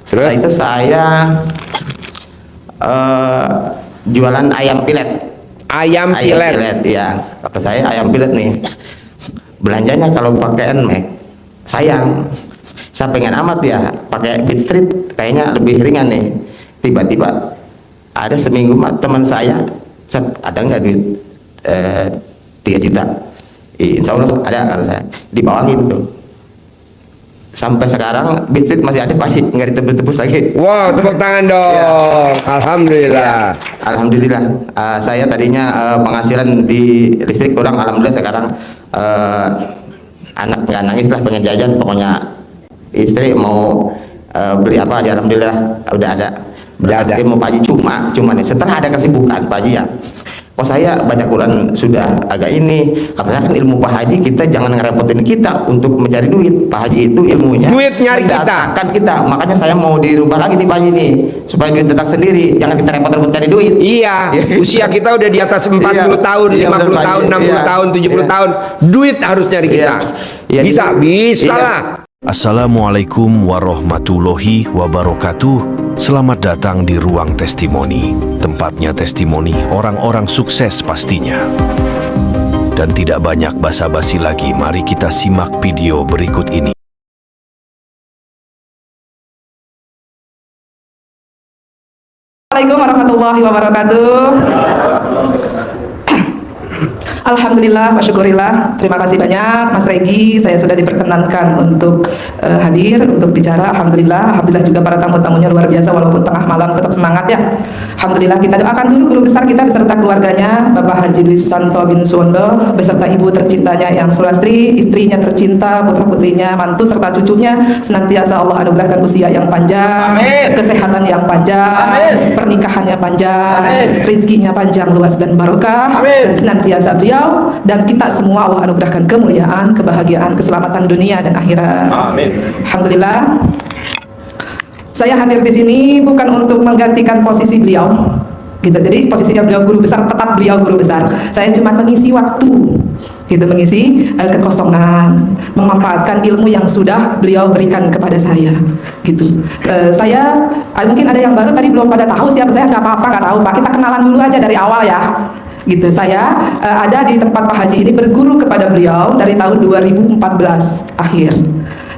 Setelah itu saya jualan ayam pilet. Ayam pilet ya. Kata saya ayam pilet nih. Belanjanya kalau pakai NMAX sayang. Saya pengen amat ya pakai Beat Street, kayaknya lebih ringan nih. Tiba-tiba ada seminggu teman saya, ada nggak duit 3 juta? Insya Allah ada, kata saya. Dibawain tuh. Sampai sekarang Beat Street masih ada, pasti nggak ditebus-tebus lagi. Wow, tepuk tangan dong. Ya. Alhamdulillah. Ya, alhamdulillah. Saya tadinya penghasilan di listrik kurang, alhamdulillah sekarang anak nggak nangis lah, pengen jajan, pokoknya istri mau beli apa aja, alhamdulillah udah ada. Berarti mau Pak Haji cuma nih setelah ada kesibukan Pak Haji ya. Oh saya baca Quran sudah agak ini, katanya kan ilmu Pak Haji kita jangan ngerepotin kita untuk mencari duit. Pak Haji itu ilmunya duit nyari kita, makanya saya mau dirubah lagi nih Pak Haji nih, supaya duit datang sendiri, jangan kita repot-repot cari duit. Iya, usia kita udah di atas 40 tahun, 50 tahun, 60 tahun, 70 tahun, duit harus nyari kita. Bisa lah. Assalamualaikum warahmatullahi wabarakatuh. Selamat datang di Ruang Testimoni, tempatnya testimoni orang-orang sukses pastinya. Dan tidak banyak basa-basi lagi, mari kita simak video berikut ini. Assalamualaikum warahmatullahi wabarakatuh. Alhamdulillah, wasyukurillah. Terima kasih banyak Mas Regi, saya sudah diperkenankan untuk hadir, untuk bicara. Alhamdulillah juga para tamu-tamunya luar biasa, walaupun tengah malam tetap semangat ya. Alhamdulillah, kita doakan dulu guru besar kita beserta keluarganya, Bapak Haji Dwi Susanto bin Suwondo, beserta ibu tercintanya yang Sulastri, istrinya tercinta, putra-putrinya, mantu serta cucunya, senantiasa Allah anugerahkan usia yang panjang, amin, kesehatan yang panjang, amin, pernikahannya panjang, amin, rezekinya panjang, luas dan barokah, amin, dan senantiasa beliau dan kita semua Allah anugerahkan kemuliaan, kebahagiaan, keselamatan dunia dan akhirat. Amin. Alhamdulillah. Saya hadir di sini bukan untuk menggantikan posisi beliau, gitu. Jadi posisinya beliau guru besar, tetap beliau guru besar. Saya cuma mengisi waktu, gitu, mengisi kekosongan, memanfaatkan ilmu yang sudah beliau berikan kepada saya, gitu. Saya mungkin ada yang baru tadi belum pada tahu siapa saya, nggak apa-apa, nggak tahu Pak. Kita kenalan dulu aja dari awal ya. Gitu. Saya ada di tempat Pak Haji ini berguru kepada beliau dari tahun 2014 akhir.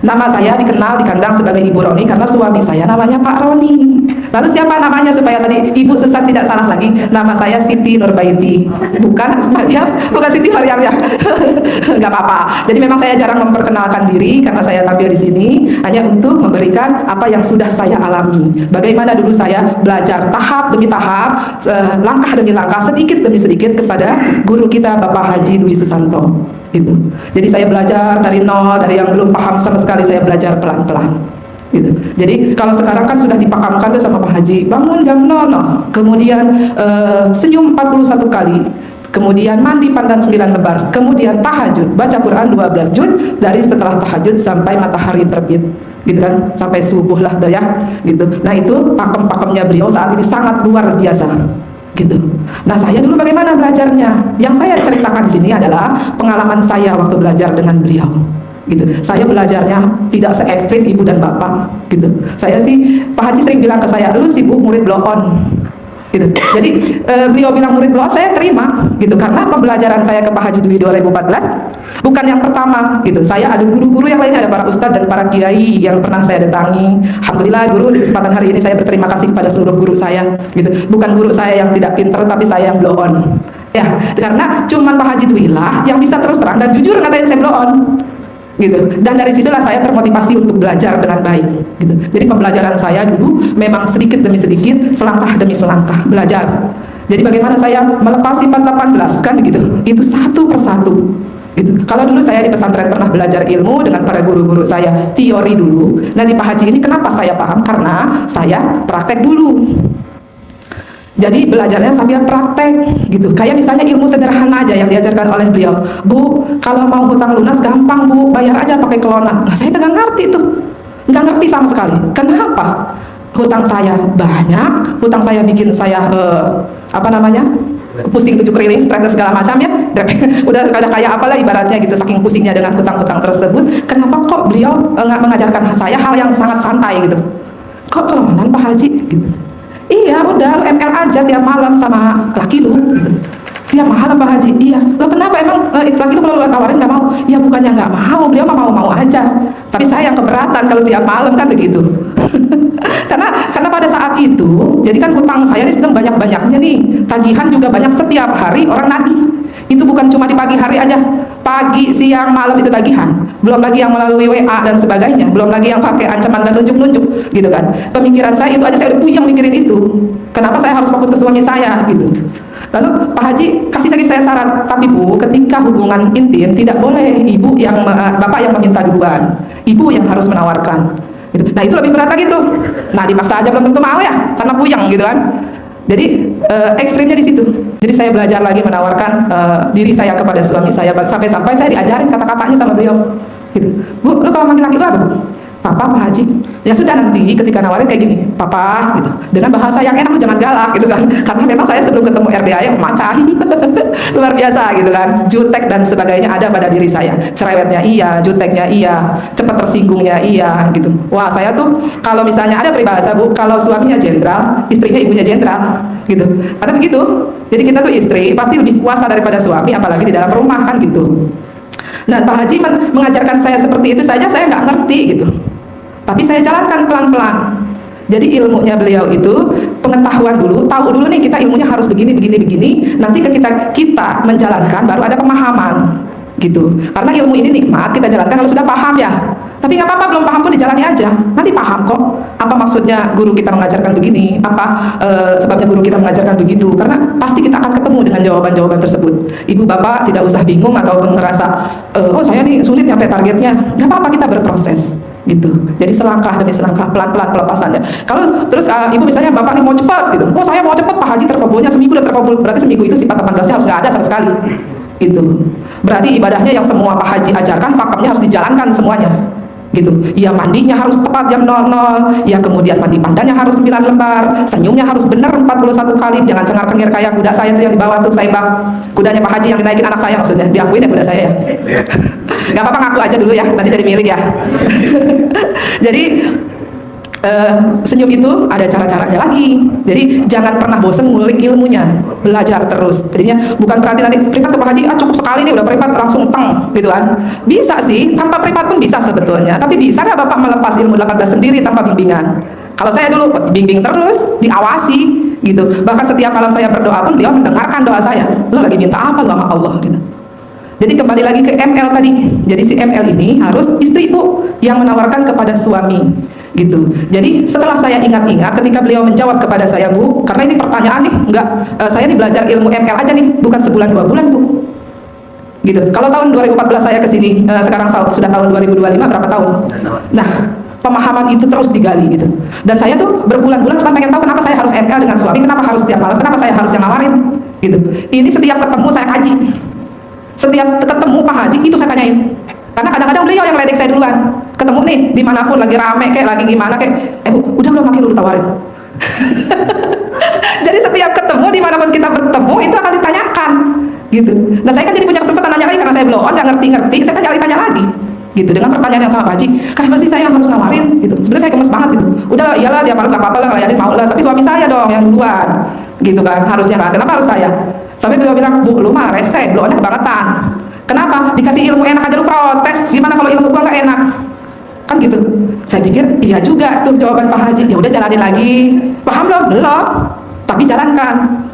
Nama saya dikenal, dikandang sebagai Ibu Roni karena suami saya namanya Pak Roni. Lalu siapa namanya supaya tadi Ibu Susan tidak salah lagi? Nama saya Siti Nurbaiti. Bukan Maryam, bukan Siti Maryam ya. Enggak apa-apa. Jadi memang saya jarang memperkenalkan diri karena saya tampil di sini hanya untuk memberikan apa yang sudah saya alami. Bagaimana dulu saya belajar tahap demi tahap, langkah demi langkah, sedikit demi sedikit kepada guru kita Bapak Haji Dwi Susanto. Gitu. Jadi saya belajar dari nol, dari yang belum paham sama sekali saya belajar pelan-pelan. Gitu. Jadi kalau sekarang kan sudah dipakamkan tuh sama Pak Haji, bangun jam 00, kemudian senyum 41 kali, kemudian mandi pandan 9 lembar, kemudian tahajud, baca Quran 12 juz dari setelah tahajud sampai matahari terbit, gitu kan, sampai subuh lah ya, gitu. Nah itu pakem-pakemnya beliau saat ini sangat luar biasa. Gitu. Nah saya dulu bagaimana belajarnya? Yang saya ceritakan di sini adalah pengalaman saya waktu belajar dengan beliau. Gitu. Saya belajarnya tidak se ekstrim ibu dan bapak. Gitu. Saya sih Pak Haji sering bilang ke saya, lu sibuk murid blow on. Gitu. Jadi beliau bilang murid blow on, saya terima. Gitu. Karena pembelajaran saya ke Pak Haji Dwi 2014 bukan yang pertama, gitu. Saya ada guru-guru yang lain, ada para ustadz dan para kiai yang pernah saya datangi. Alhamdulillah guru, di kesempatan hari ini saya berterima kasih kepada seluruh guru saya, gitu. Bukan guru saya yang tidak pintar, tapi saya yang blow on. Ya, karena cuman Pak Haji Dwi lah yang bisa terus terang dan jujur ngatain saya blow on. Gitu. Dan dari situlah saya termotivasi untuk belajar dengan baik. Gitu. Jadi pembelajaran saya dulu memang sedikit demi sedikit, selangkah demi selangkah belajar. Jadi bagaimana saya melepas sifat 18 kan gitu. Itu satu persatu. Gitu. Kalau dulu saya di pesantren pernah belajar ilmu dengan para guru-guru saya, teori dulu. Nah di Pak Haji ini kenapa saya paham? Karena saya praktek dulu. Jadi belajarnya sambil praktek gitu. Kayak misalnya ilmu sederhana aja yang diajarkan oleh beliau. Bu, kalau mau hutang lunas gampang Bu, bayar aja pakai kelonat. Nah saya nggak ngerti tuh, nggak ngerti sama sekali. Kenapa? Hutang saya banyak, hutang saya bikin saya pusing 7 keliling, stres segala macam ya. Udah kada kayak apalah ibaratnya gitu, saking pusingnya dengan hutang-hutang tersebut. Kenapa kok beliau nggak mengajarkan saya hal yang sangat santai gitu? kok kelemahan Pak Haji gitu. Iya udah, ML aja tiap malam sama laki lu gitu. Tiap malam Pak Haji, iya. Lo kenapa emang laki lu kalau lo tawarin nggak mau? Ya bukannya nggak mau, beliau mah mau-mau aja. Tapi saya yang keberatan kalau tiap malam kan begitu. karena pada saat itu, jadi kan hutang saya ini sedang banyak-banyaknya nih. Tagihan juga banyak setiap hari orang nagih. Itu bukan cuma di pagi hari aja, pagi, siang, malam itu tagihan. Belum lagi yang melalui WA dan sebagainya, belum lagi yang pakai ancaman dan nunjuk-nunjuk, gitu kan. Pemikiran saya itu aja saya udah puyeng mikirin itu. Kenapa saya harus fokus ke suami saya, gitu. Lalu Pak Haji kasih lagi saya syarat, tapi Bu, ketika hubungan intim tidak boleh ibu yang bapak yang meminta duluan, ibu yang harus menawarkan. Gitu. Nah itu lebih berat lagi tuh. Nah dipaksa aja belum tentu mau ya, karena puyeng gitu kan. Jadi ekstrimnya di situ. Jadi saya belajar lagi menawarkan diri saya kepada suami saya, sampai-sampai saya diajarin kata-katanya sama beliau. Gitu. Bu, lu kalau manggil laki lu apa Bu? Papa, Pak Haji. Ya sudah, nanti ketika nawarin kayak gini, Papa, gitu. Dengan bahasa yang enak, lu jangan galak, gitu kan. Karena memang saya sebelum ketemu RDA yang macan, luar biasa, gitu kan. Jutek dan sebagainya ada pada diri saya. Cerewetnya iya, juteknya iya, cepat tersinggungnya iya, gitu. Wah, saya tuh kalau misalnya ada peribahasa Bu, kalau suaminya jenderal, istrinya ibunya jenderal, gitu. Karena begitu. Jadi kita tuh istri pasti lebih kuasa daripada suami, apalagi di dalam rumah kan gitu. Nah, Pak Haji mengajarkan saya seperti itu saja saya nggak ngerti gitu. Tapi saya jalankan pelan-pelan. Jadi ilmunya beliau itu pengetahuan dulu, tahu dulu nih kita ilmunya harus begini, begini, begini. Nanti kita menjalankan baru ada pemahaman gitu. Karena ilmu ini nikmat, kita jalankan kalau sudah paham ya. Tapi nggak apa-apa, belum paham pun dijalani aja. Nanti paham kok. Apa maksudnya guru kita mengajarkan begini? Apa sebabnya guru kita mengajarkan begitu? Karena pasti kita akan ketemu dengan jawaban-jawaban tersebut. Ibu bapak tidak usah bingung atau ngerasa, oh saya nih sulit nyampe targetnya. Nggak apa-apa, kita berproses gitu. Jadi selangkah demi selangkah, pelan-pelan pelepasannya. Kalau terus ibu misalnya bapak nih mau cepat gitu. Oh saya mau cepat, Pak Haji terkabulnya seminggu udah terkabul. Berarti seminggu itu sifat 18-nya harus nggak ada sama sekali. Gitu. Berarti ibadahnya yang semua Pak Haji ajarkan, pakemnya harus dijalankan semuanya. Gitu. Ya mandinya harus tepat jam 00, ya kemudian mandi pandannya harus 9 lembar, senyumnya harus benar 41 kali, jangan cengar-cengir kayak kuda saya tuh yang dibawa tuh Saibah. Kudanya Pak Haji yang dinaikin anak saya maksudnya, diakuin ya kuda saya ya. Gak apa-apa, ngaku aja dulu ya, nanti jadi milik ya. Jadi senyum itu ada cara-caranya lagi. Jadi jangan pernah bosan ngulik ilmunya, belajar terus. Jadinya bukan berarti nanti privat ke Pak Haji, cukup sekali nih udah privat langsung teng gitu kan. Bisa sih, tanpa privat pun bisa sebetulnya. Tapi bisa nggak Bapak melepas ilmu 18 sendiri tanpa bimbingan? Kalau saya dulu bimbing terus, diawasi gitu. Bahkan setiap malam saya berdoa pun dia mendengarkan doa saya. Lo lagi minta apa lo sama Allah gitu. Jadi kembali lagi ke ML tadi. Jadi si ML ini harus istri Bu yang menawarkan kepada suami gitu. Jadi setelah saya ingat-ingat ketika beliau menjawab kepada saya, Bu, karena ini pertanyaan nih, saya nih belajar ilmu ML aja nih, bukan sebulan 2 bulan Bu. Gitu. Kalau tahun 2014 saya ke sini, sekarang sudah tahun 2025, berapa tahun? Nah, pemahaman itu terus digali gitu. Dan saya tuh berbulan-bulan cuma pengen tahu kenapa saya harus ML dengan suami, kenapa harus tiap malam, kenapa saya harus yang nawarin gitu. Ini setiap ketemu saya kaji. Setiap ketemu Pak Haji itu saya tanyain. Karena kadang-kadang beliau yang ledek saya duluan. Ketemu nih dimanapun lagi rame kayak lagi gimana kayak, Bu, udah belum laki lu tawarin. Jadi setiap ketemu dimanapun kita bertemu itu akan ditanyakan gitu. Nah saya kan jadi punya kesempatan nanya lagi karena saya belum nggak ngerti-ngerti, saya tanya lagi gitu dengan pertanyaan yang sama Pak Haji. Kenapa sih saya yang harus nawarin gitu? Sebenarnya saya gemes banget gitu. Udah iyalah tiap malam nggak apa-apa lah ngelayanin mau lah, tapi suami saya dong yang duluan gitu kan harusnya kan. Kenapa harus saya? Sampai beliau bilang, Bu, lu mah rese, bloonnya kebangetan. Kenapa? Dikasih ilmu enak aja lu protes. Gimana kalau ilmu gua nggak enak? Kan gitu. Saya pikir iya juga tuh jawaban Pak Haji. Ya udah jalanin lagi. Paham belum? Belum. Tapi jalankan.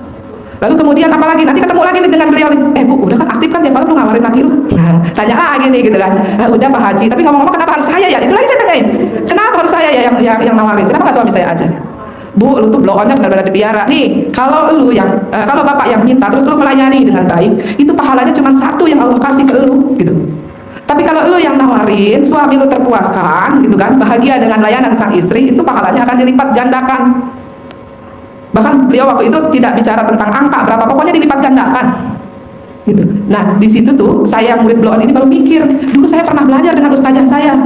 Lalu kemudian apalagi nanti ketemu lagi nih dengan beliau nih. Bu, udah kan aktif kan tiap malam lu ngawarin laki lu. Tanya lagi nih gitu kan. Udah Pak Haji. Tapi ngomong-ngomong kenapa harus saya ya? Itu lagi saya tanyain. Kenapa harus saya ya yang nawarin? Kenapa nggak suami saya aja? Bu, lu tuh blow-onnya benar-benar dipiara. Nih, kalau kalau bapak yang minta terus lu melayani dengan baik, itu pahalanya cuma satu yang Allah kasih ke lu, gitu. Tapi kalau lu yang nawarin, suami lu terpuaskan, gitu kan, bahagia dengan layanan sang istri, itu pahalanya akan dilipat gandakan. Bahkan beliau waktu itu tidak bicara tentang angka berapa, pokoknya dilipat gandakan. Gitu. Nah, di situ tuh saya murid blow-on ini baru mikir, dulu saya pernah belajar dengan ustazah saya.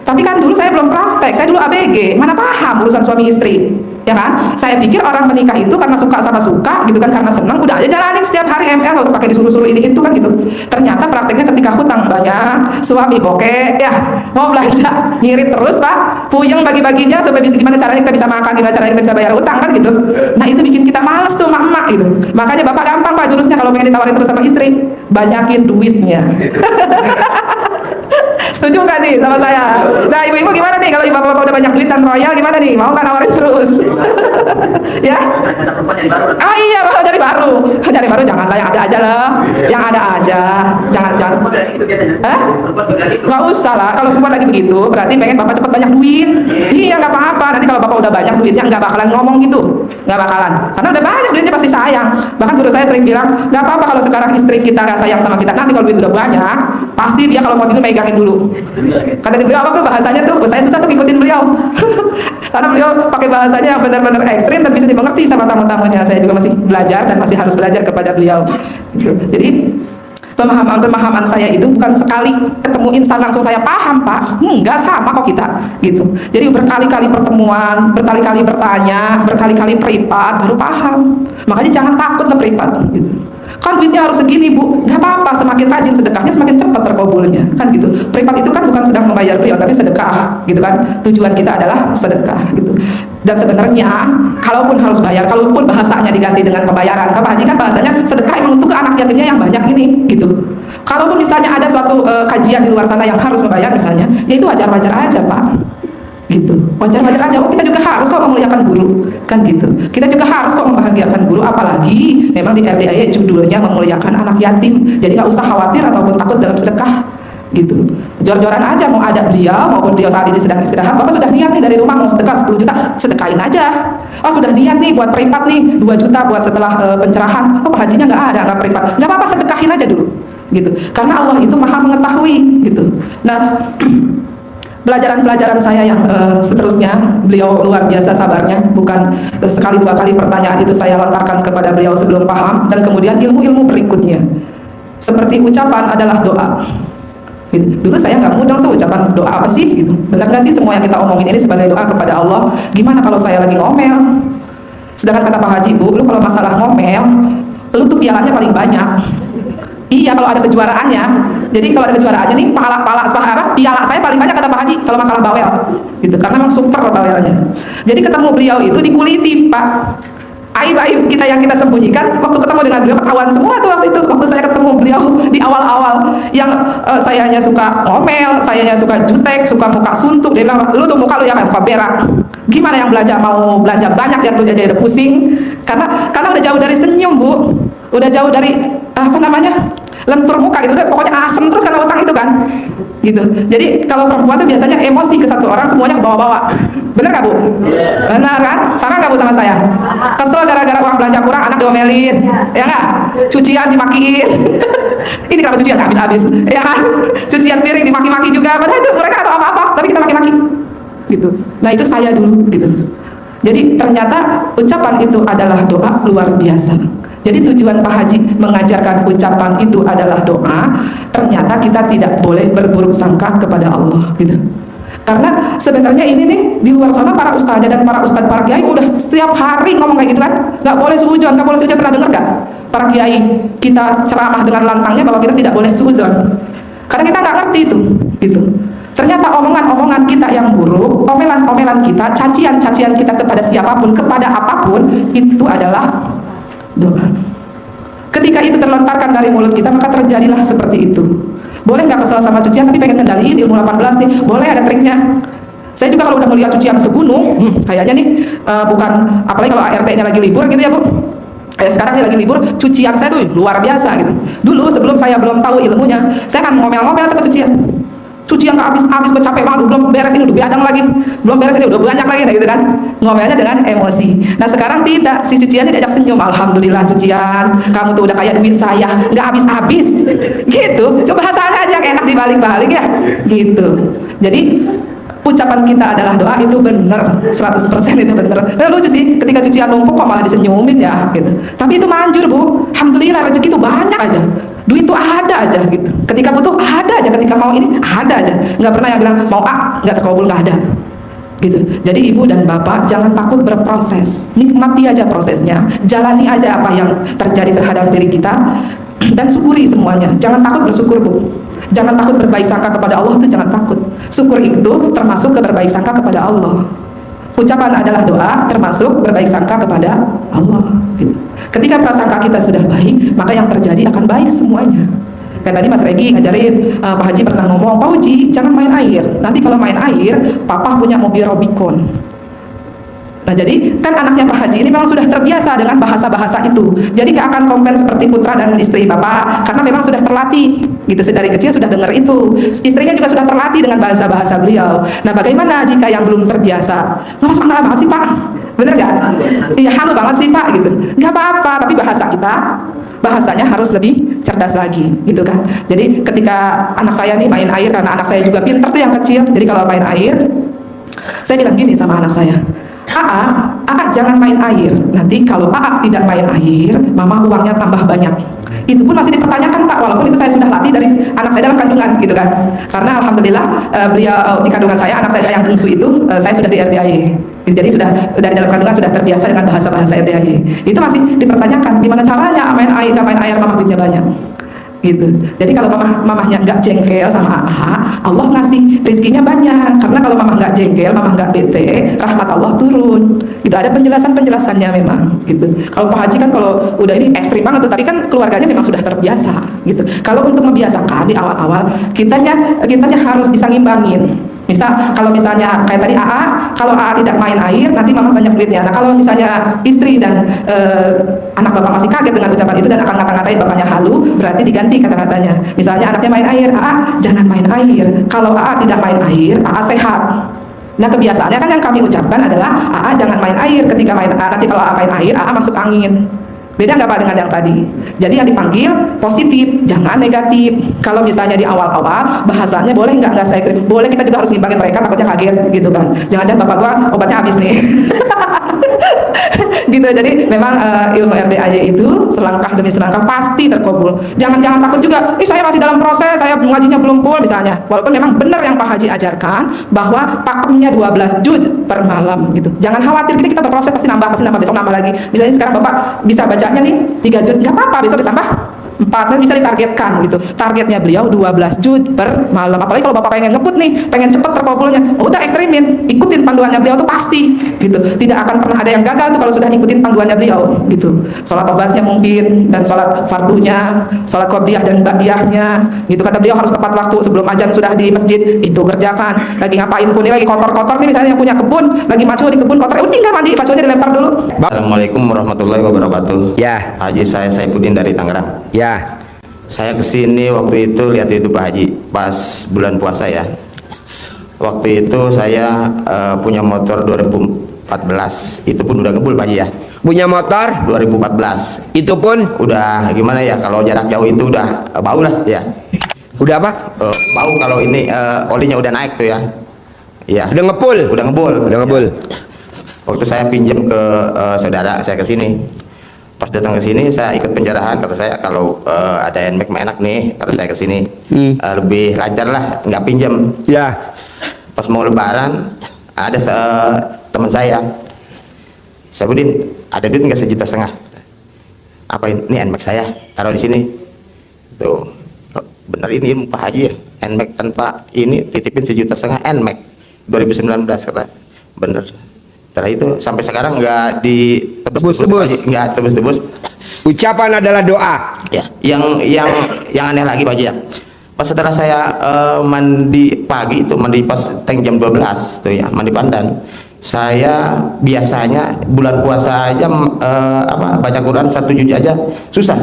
Tapi kan dulu saya belum praktek, saya dulu ABG, mana paham urusan suami istri, ya kan? Saya pikir orang menikah itu karena suka sama suka, gitu kan, karena senang, udah aja jalanin setiap hari ML, nggak usah pakai disuruh-suruh ini itu kan gitu. Ternyata prakteknya ketika hutang banyak, suami bokeh, ya mau belanja, ngirit terus pak, puyeng bagi-baginya sampai bisa gimana caranya kita bisa makan, gimana caranya kita bisa bayar hutang kan gitu. Nah itu bikin kita males tuh emak-emak gitu. Makanya bapak gampang pak jurusnya kalau pengen ditawarin terus sama istri, banyakin duitnya. Setuju nggak nih sama saya? Nah ibu-ibu gimana nih kalau bapak-bapak udah banyak duit dan royal gimana nih? Mau nggak nawarin terus? Ya? Oh iya, bakal cari baru. Cari baru janganlah, yang ada aja lah. Yang ada aja. Jangan. Nggak usah lah. Kalau semua lagi begitu, berarti pengen bapak cepat banyak duit. Iya nggak apa-apa. Nanti kalau bapak udah banyak duitnya nggak bakalan ngomong gitu. Nggak bakalan. Karena udah banyak duitnya pasti sayang. Bahkan guru saya sering bilang, nggak apa-apa kalau sekarang istri kita nggak sayang sama kita. Nanti kalau duit udah banyak, pasti dia kalau mau tidur megangin dulu. Kata beliau apa tuh bahasanya tuh, saya susah tuh ngikutin beliau. Karena beliau pakai bahasanya yang benar-benar ekstrim dan bisa dimengerti sama tamu-tamunya. Saya juga masih belajar dan masih harus belajar kepada beliau. Jadi pemahaman saya itu bukan sekali ketemu instan langsung saya paham pak, enggak, sama kok kita gitu. Jadi berkali-kali pertemuan, berkali-kali bertanya, berkali-kali privat baru paham. Makanya jangan takut lah privat gitu. Kan duitnya harus segini bu, nggak apa-apa, semakin rajin sedekahnya semakin cepat terkabulnya kan gitu. Privat itu kan bukan sedang membayar beliau tapi sedekah gitu kan, tujuan kita adalah sedekah gitu. Dan sebenarnya kalaupun harus bayar, kalaupun bahasanya diganti dengan pembayaran, Pak Haji kan bahasanya sedekah emang untuk ke anak yatimnya yang banyak ini gitu. Kalaupun misalnya ada suatu kajian di luar sana yang harus membayar misalnya, ya itu wajar-wajar aja pak gitu, wajar-wajar aja. Oh kita juga harus kok memuliakan guru kan gitu, kita juga harus kok membahagiakan guru, apalagi memang di RDAY judulnya memuliakan anak yatim. Jadi nggak usah khawatir ataupun takut dalam sedekah gitu. Jor-joran aja, mau ada beliau maupun beliau saat ini sedang istirahat, bapak sudah niat nih dari rumah mau sedekah 10 juta, sedekahin aja. Oh sudah niat nih buat privat nih 2 juta buat setelah pencerahan, oh Pak Hajinya nggak ada, nggak privat, nggak apa-apa, sedekahin aja dulu gitu, karena Allah itu maha mengetahui gitu. Nah pelajaran-pelajaran saya yang seterusnya, beliau luar biasa sabarnya, bukan sekali dua kali pertanyaan itu saya lontarkan kepada beliau sebelum paham, dan kemudian ilmu-ilmu berikutnya seperti ucapan adalah doa gitu. Dulu saya nggak mudeng tuh ucapan doa apa sih gitu, benar nggak sih semua yang kita omongin ini sebagai doa kepada Allah? Gimana kalau saya lagi ngomel? Sedangkan kata Pak Haji, bu, lu kalau masalah ngomel, lu tuh pialanya paling banyak. Iya kalau ada kejuaraannya. Jadi kalau ada kejuaraannya nih piala saya paling banyak kata Pak Haji kalau masalah bawel gitu, karena memang super bawelnya. Jadi ketemu beliau itu dikuliti pak, aib-aib kita yang kita sembunyikan waktu ketemu dengan beliau ketahuan semua tuh waktu itu. Waktu saya ketemu beliau di awal-awal yang sayanya suka ngomel, sayanya suka jutek, suka muka suntuk, dia bilang lu tuh muka lu yang muka berak. Gimana yang mau belanja banyak yang lu jadi udah pusing karena udah jauh dari senyum bu, udah jauh dari lentur muka gitu, udah pokoknya asem terus karena utang itu kan gitu. Jadi kalau perempuan tuh biasanya emosi ke satu orang semuanya ke bawah-bawah, bener gak bu? Benar kan? Sama gak bu sama saya? Kesel gara-gara uang belanja kurang, anak diomelin, ya nggak? Cucian dimakiin. Ini kenapa cucian nggak habis-habis, ya kan? Cucian piring dimaki-maki juga, padahal itu mereka atau apa-apa tapi kita maki-maki gitu. Nah itu saya dulu gitu. Jadi ternyata ucapan itu adalah doa luar biasa. Jadi tujuan Pak Haji mengajarkan ucapan itu adalah doa. Ternyata kita tidak boleh berburuk sangka kepada Allah gitu. Karena sebenarnya ini nih di luar sana para ustazah dan para ustadz, para kiai udah setiap hari ngomong kayak gitu kan. Nggak boleh suudzon, nggak boleh suudzon. Pernah dengar nggak? Para kiai kita ceramah dengan lantangnya bahwa kita tidak boleh suudzon. Karena kita nggak ngerti itu gitu. Ternyata omongan-omongan kita yang buruk, omelan-omelan kita, cacian-cacian kita kepada siapapun, kepada apapun, itu adalah doa. Ketika itu terlontarkan dari mulut kita, maka terjadilah seperti itu. Boleh nggak kesel sama cucian, tapi pengen kendaliin ilmu 18 nih, boleh, ada triknya. Saya juga kalau udah melihat cucian segunung, kayaknya nih bukan, apalagi kalau ART-nya lagi libur gitu ya bu. Sekarang ini lagi libur, cucian saya tuh luar biasa gitu. Dulu sebelum saya belum tahu ilmunya, saya kan ngomel-ngomel atau cucian nggak habis capek banget, belum beres ini udah biadang lagi, belum beres ini udah banyak lagi, nah gitu kan, ngomelnya dengan emosi. Nah sekarang tidak, si cuciannya diajak senyum, alhamdulillah cucian, kamu tuh udah kayak duit saya, nggak habis-habis, gitu. Coba bahasanya aja kayak enak dibalik-balik ya, gitu. Jadi ucapan kita adalah doa itu benar, 100% itu benar. Nah, lucu sih, ketika cucian numpuk kok malah disenyumin ya gitu. Tapi itu manjur Bu, alhamdulillah rezeki itu banyak aja, duit itu ada aja gitu. Ketika butuh ada aja, ketika mau ini ada aja. Nggak pernah yang bilang mau A nggak terkabul, nggak ada gitu. Jadi ibu dan bapak jangan takut berproses, nikmati aja prosesnya, jalani aja apa yang terjadi terhadap diri kita dan syukuri semuanya. Jangan takut bersyukur Bu. Jangan takut berbaik sangka kepada Allah, itu jangan takut. Syukur itu termasuk ke berbaik sangka kepada Allah. Ucapan adalah doa, termasuk berbaik sangka kepada Allah. Gitu. Ketika prasangka kita sudah baik, maka yang terjadi akan baik semuanya. Kayak tadi Mas Regi ngajarin, Pak Haji pernah ngomong, Pak Haji jangan main air. Nanti kalau main air, Papa punya mobil Robicon. Nah jadi kan anaknya Pak Haji ini memang sudah terbiasa dengan bahasa-bahasa itu. Jadi gak akan komplain seperti putra dan istri Bapak, karena memang sudah terlatih gitu, dari kecil sudah dengar itu. Istrinya juga sudah terlatih dengan bahasa-bahasa beliau. Nah bagaimana jika yang belum terbiasa? Nggak masuk akal banget sih Pak, bener gak? Iya halu banget sih Pak gitu. Gak apa-apa, tapi bahasa kita, bahasanya harus lebih cerdas lagi gitu kan. Jadi ketika anak saya nih main air, karena anak saya juga pinter tuh yang kecil, jadi kalau main air saya bilang gini sama anak saya, Aa jangan main air. Nanti kalau Aa tidak main air, Mama uangnya tambah banyak. Itu pun masih dipertanyakan Pak, walaupun itu saya sudah latih dari anak saya dalam kandungan gitu kan. Karena alhamdulillah beliau di kandungan saya, anak saya yang bungsu itu saya sudah di RDAY. Jadi sudah dari dalam kandungan sudah terbiasa dengan bahasa-bahasa RDAY. Itu masih dipertanyakan gimana caranya main air, gak main air Mama duitnya banyak. Gitu. Jadi kalau mamahnya nggak jengkel sama AA, Allah ngasih rezekinya banyak. Karena kalau mamah nggak jengkel, mamah nggak bete, rahmat Allah turun. Gitu. Ada penjelasannya memang. Gitu. Kalau Pak Haji kan kalau udah ini ekstrim banget tuh, tapi kan keluarganya memang sudah terbiasa. Gitu. Kalau untuk membiasakan di awal-awal, kitanya harus bisa ngimbangin. Misal, kalau misalnya kayak tadi AA, kalau AA tidak main air, nanti mama banyak duitnya. Nah kalau misalnya istri dan anak bapak masih kaget dengan ucapan itu dan akan ngata-ngatain bapaknya halu, berarti diganti kata-katanya. Misalnya anaknya main air, AA jangan main air. Kalau AA tidak main air, AA sehat. Nah kebiasaannya kan yang kami ucapkan adalah AA jangan main air. Ketika main nanti kalau AA main air, AA masuk angin. Beda nggak Pak dengan yang tadi? Jadi yang dipanggil positif, jangan negatif. Kalau misalnya di awal-awal bahasanya boleh nggak saya kirim? Boleh, kita juga harus ngimbangin mereka, takutnya kaget gitu kan. Jangan-jangan bapak gua obatnya habis nih. Gitu. Jadi memang ilmu RDAY itu selangkah demi selangkah pasti terkabul. Jangan takut juga. Saya masih dalam proses, saya ngajinya belum full misalnya. Walaupun memang benar yang Pak Haji ajarkan bahwa pakemnya 12 juz per malam gitu. Jangan khawatir, kita berproses pasti nambah besok nambah lagi. Misalnya sekarang Bapak bisa bacanya nih 3 juz, nggak apa-apa, besok ditambah 4, dan bisa ditargetkan gitu. Targetnya beliau 12 juz per malam. Apalagi kalau Bapak pengen ngebut nih, pengen cepet terkabulnya, udah ekstremin, ikutin panduannya beliau tuh pasti gitu. Tidak akan pernah ada yang gagal tuh kalau sudah ikutin panduannya beliau gitu. Salat obatnya mungkin, dan salat fardunya, salat qobliyah dan ba'diyahnya gitu. Kata beliau harus tepat waktu, sebelum azan sudah di masjid, itu kerjakan. Lagi ngapain pun, ini lagi kotor-kotor nih misalnya yang punya kebun, lagi maco di kebun kotor, tinggal mandi, maconya dilempar dulu. Assalamualaikum warahmatullahi wabarakatuh. Ya. Haji saya Saifuddin dari Tangerang. Ya. Saya kesini waktu itu lihat itu Pak Haji pas bulan puasa ya. Waktu itu saya punya motor 2014, itu pun udah ngebul Pak Haji ya. Punya motor 2014 itu pun udah gimana ya, kalau jarak jauh itu udah bau lah ya. udah apa? Bau kalau ini olinya udah naik tuh ya. Iya. Udah ngepul. Udah ngebul. Ya. Waktu saya pinjam ke saudara saya ke sini. Pas datang ke sini saya ikut penjarahan, kata saya kalau ada NMAX enak nih, kata saya ke sini. Lebih lancar lah, nggak pinjam. Ya. Pas mau lebaran ada teman saya, Saifuddin, ada duit nggak 1,5 juta? Apa ini NMAX saya, taruh di sini. Tuh, bener ini ilmu Pak Haji ya, NMAX tanpa ini titipin 1,5 juta NMAX 2019, kata. Bener. Setelah itu sampai sekarang nggak ditebus-tebus, nggak tebus-tebus. Ucapan adalah doa. Ya, yang aneh lagi Pak Haji ya. Pas setelah saya mandi pagi itu, mandi pas tank jam 12 tuh ya, mandi pandan. Saya biasanya bulan puasa aja baca Quran 1 juz aja susah.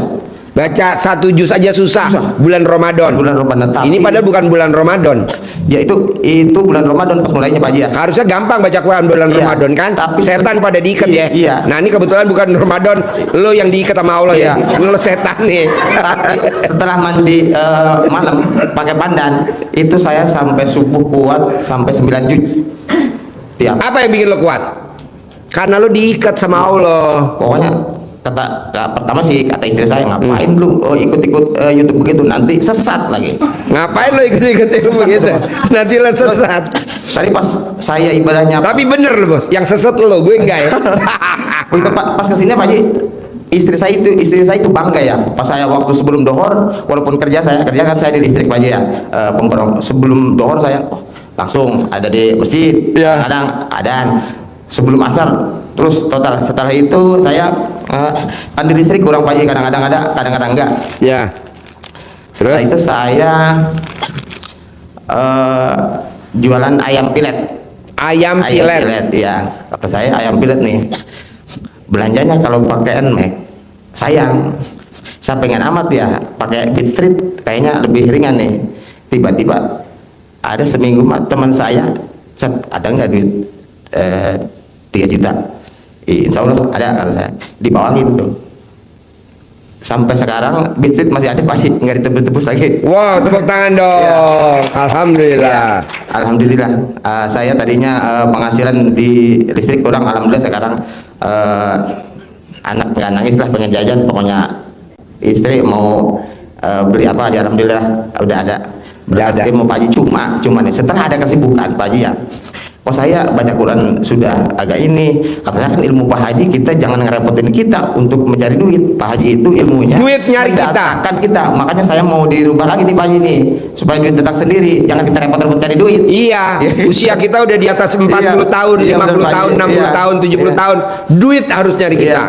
Baca 1 juz aja susah. Bulan Ramadan. Bulan Ramadan. Tapi, ini padahal bukan bulan Ramadan. Ya itu bulan Ramadan pas mulainya Pak Haji ya. Harusnya gampang baca Quran bulan Iya. Ramadan kan. Tapi setan pada diikat ya. Iya. Nah ini kebetulan bukan Ramadan. Lo yang diikat sama Allah Iya. ya. Lo setan nih. Tapi setelah mandi malam pakai pandan itu saya sampai subuh kuat sampai 9 juz tiap. Apa yang bikin lo kuat? Karena lo diikat sama Allah. Pokoknya pertama sih kata istri saya, ngapain lu ikut-ikut YouTube begitu, nanti sesat lagi. Ngapain lo ikut-ikut begitu? Nanti lo sesat. Tadi pas saya ibadahnya, Tapi bener lo bos, yang sesat lo, gue enggak ya. itu pas kesini Pak Haji, istri saya itu bangga ya. Pas saya waktu sebelum dohor, walaupun kerja kan saya di listrik Pak Haji ya, sebelum dohor saya langsung ada di masjid, Ya. kadang adan sebelum asar, terus total setelah itu saya kan di listrik kurang Pak Haji, kadang-kadang ada, kadang-kadang enggak. Ya. Setelah itu saya jualan ayam pilet. Ayam pilet. Ya, kata saya ayam pilet nih. Belanjanya kalau pakai Nmax sayang. Saya pengen amat ya pakai Beat Street, kayaknya lebih ringan nih. Tiba-tiba ada seminggu teman saya, ada nggak duit 3 juta? Insya Allah ada, kata saya. Dibawain tuh. Sampai sekarang Beat Street masih ada Pak Haji, nggak ditebus-tebus lagi. Wow, tepuk tangan dong. Ya. Alhamdulillah. Ya, alhamdulillah. Saya tadinya penghasilan di listrik kurang, alhamdulillah sekarang anak nggak nangis lah, pengen jajan, pokoknya istri mau beli apa aja, alhamdulillah udah ada. Berarti mau Pak Haji cuma nih setelah ada kesibukan Pak Haji ya. Oh saya baca Quran sudah agak ini, katanya kan ilmu Pak Haji kita jangan ngerepotin kita untuk mencari duit. Pak Haji itu ilmunya Duit nyari mendatangkan kita. Makanya saya mau dirubah lagi nih Pak Haji nih, supaya duit datang sendiri, jangan kita repot-repot cari duit. Iya, usia kita udah di atas 40 Iya. tahun, Iya, 50 bener, Pak tahun, Haji. 60 Iya. tahun, 70 Iya. tahun. Duit harus nyari kita.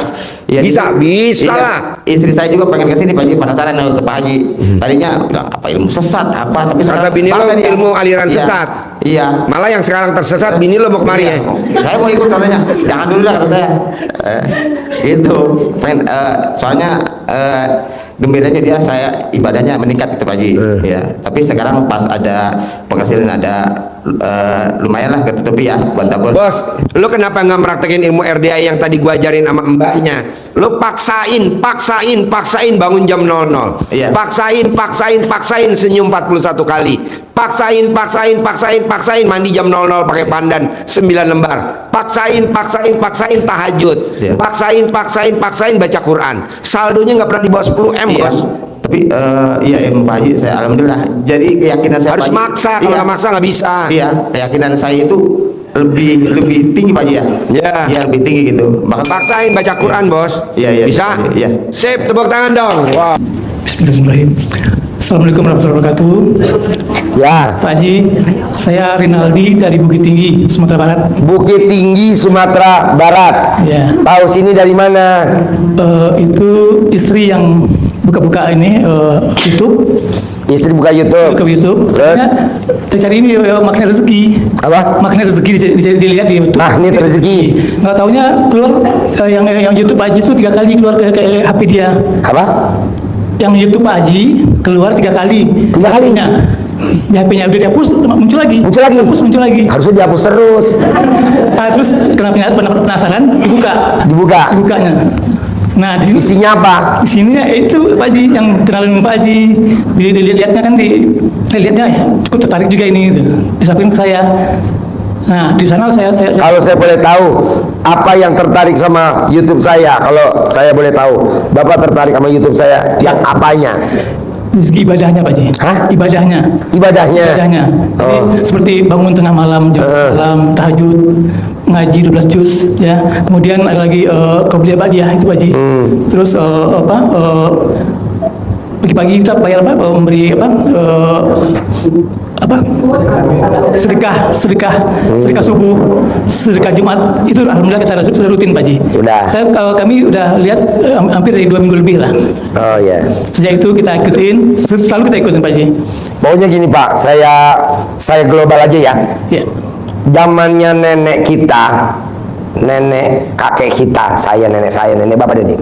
Iya, Bisa iya. lah. Istri saya juga pengen kesini Pak Haji, penasaran ke Pak Haji. Tadinya bilang apa ilmu sesat apa, tapi Kata sekarang bini lo bangga dia. ilmu aliran Iya. sesat. Iya. Malah yang sekarang tersesat bini lo mau kemari Iya. ya. Saya mau ikut katanya, jangan dulu lah kata saya. Gitu. Pengen, soalnya gembiranya dia saya ibadahnya meningkat itu Pak Haji. Ya. Tapi sekarang pas ada penghasilan ada lumayan lah ketutupi ya buat dapur. Bos, lo kenapa nggak praktekin ilmu RDA yang tadi gua ajarin sama mbaknya? Lo paksain bangun jam 00. Iya. Paksain senyum 41 kali. Paksain mandi jam 00 pakai pandan 9 lembar. Paksain tahajud. Iya. Paksain baca Quran. Saldonya nggak pernah di bawah 10 M, Iya. bos. Tapi iya ilmu Pak Haji saya alhamdulillah. Jadi keyakinan saya Harus Pak Haji, maksa, kalau iya, nggak maksa nggak bisa. Iya, keyakinan saya itu lebih tinggi Pak Haji ya. Iya. Iya, lebih tinggi gitu. Bahkan Paksain baca Quran, bos. Iya, Bisa? iya. Sip, tepuk tangan dong. Wow. Bismillahirrahmanirrahim. Assalamualaikum warahmatullahi wabarakatuh. Ya. Pak Haji, saya Rinaldi dari Bukit Tinggi, Sumatera Barat. Bukit Tinggi, Sumatera Barat. Ya, Tahu sini dari mana? itu istri yang buka-buka ini YouTube, Istri buka YouTube. buka YouTube. Terus? Ya, saya cari ini makna rezeki. Apa? Makna rezeki dilihat di YouTube. Magnet rezeki. Nggak taunya keluar yang YouTube Pak Haji itu 3 kali keluar ke HP dia. Apa? Yang YouTube Pak Haji keluar 3 kali. 3 kali? Di HP-nya udah dihapus, muncul lagi. Muncul lagi? Hapus, muncul lagi. Harusnya dihapus terus. Nah, terus kenapa penasaran? Dibuka. Dibukanya. Nah, di sini Isinya apa? di sini ya itu Pak Haji yang kenalin Pak Haji. Dilihatnya kan dilihatnya ya, cukup tertarik juga ini gitu. Disampaikan ke saya. Nah, di sana saya Kalau saya boleh tahu, apa yang tertarik sama YouTube saya? Kalau saya boleh tahu, Bapak tertarik sama YouTube saya yang apanya? dari segi ibadahnya Pak Haji. Hah? Ibadahnya. Ibadahnya. Jadi seperti bangun tengah malam, jam malam, tahajud, ngaji 12 juz ya. Kemudian ada lagi qabliyah ba'diyah itu Pak Haji. Terus pagi-pagi kita bayar memberi sedekah subuh, sedekah Jumat itu alhamdulillah kita sudah rutin Pak Haji. Udah. Kami udah lihat hampir dari 2 minggu lebih lah. Oh ya. Sejak itu kita ikutin, selalu kita ikutin Pak Haji. Maunya gini Pak, saya global aja ya. Ya. Zamannya nenek kita, nenek kakek kita, nenek bapak Dedi.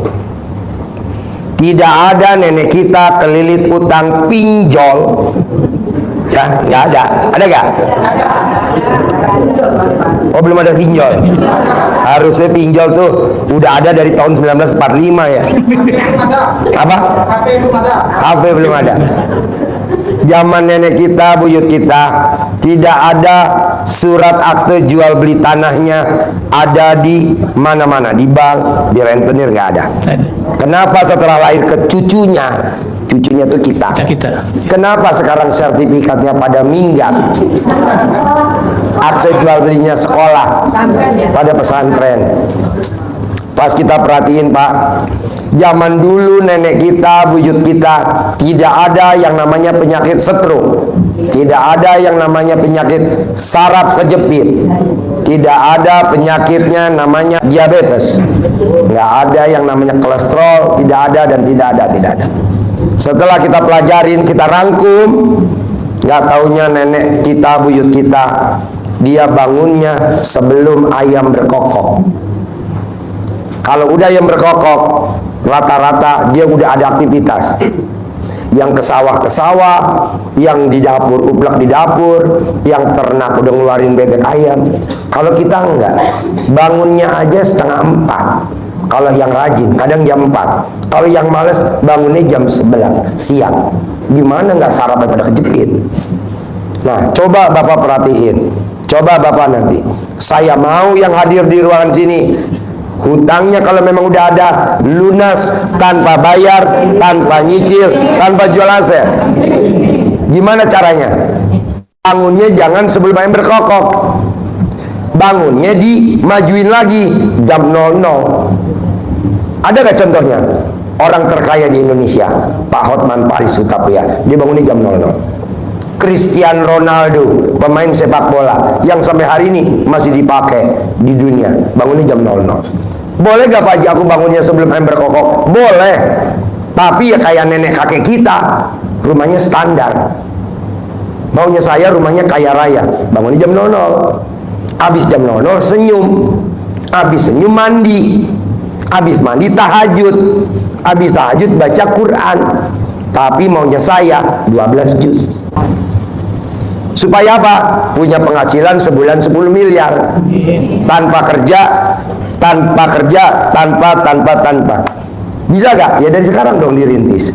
Tidak ada nenek kita kelilit utang pinjol. Ya, nggak ada. Ada nggak? Oh, belum ada pinjol. Harusnya pinjol tuh udah ada dari tahun 1945 ya. Apa? HP belum ada. Zaman nenek kita, buyut kita, tidak ada surat akte jual beli tanahnya ada di mana-mana, di bank, di rentenir, nggak ada. Kenapa setelah lahir ke cucunya tuh kita? Kenapa sekarang sertifikatnya pada minggat? Akte jual belinya sekolah pada pesantren. Pas kita perhatiin Pak, zaman dulu nenek kita, buyut kita, tidak ada yang namanya penyakit stroke, tidak ada yang namanya penyakit saraf kejepit, tidak ada penyakitnya namanya diabetes, nggak ada yang namanya kolesterol, tidak ada dan tidak ada. Setelah kita pelajarin, kita rangkum, nggak taunya nenek kita, buyut kita, dia bangunnya sebelum ayam berkokok. Kalau udah yang berkokok, rata-rata dia udah ada aktivitas. Yang ke sawah, yang di dapur, uplak di dapur, yang ternak udah ngeluarin bebek ayam. Kalau kita enggak, bangunnya aja 3:30. Kalau yang rajin, kadang jam 4. Kalau yang males, bangunnya jam 11 siang. Gimana nggak saraf pada kejepit? Nah, coba Bapak perhatiin. Coba Bapak nanti. Saya mau yang hadir di ruangan sini, hutangnya kalau memang udah ada, lunas tanpa bayar, tanpa nyicil, tanpa jual aset. Gimana caranya? Bangunnya jangan sebelum ayam berkokok. Bangunnya dimajuin lagi jam 00. Ada gak contohnya? Orang terkaya di Indonesia, Pak Hotman Paris Hutapea, dia bangunnya jam 00. Cristiano Ronaldo, pemain sepak bola yang sampai hari ini masih dipakai di dunia, bangunnya jam 00. Boleh gak Pak Haji aku bangunnya sebelum ayam berkokok? Boleh. Tapi ya kayak nenek kakek kita, rumahnya standar. Maunya saya rumahnya kaya raya, bangunnya jam 00. Habis jam 00 senyum. Habis senyum mandi. Habis mandi tahajud. Habis tahajud baca Quran. Tapi maunya saya 12 juz. Supaya apa? Punya penghasilan sebulan 10 miliar. Tanpa kerja, tanpa. Bisa gak? Ya dari sekarang dong dirintis.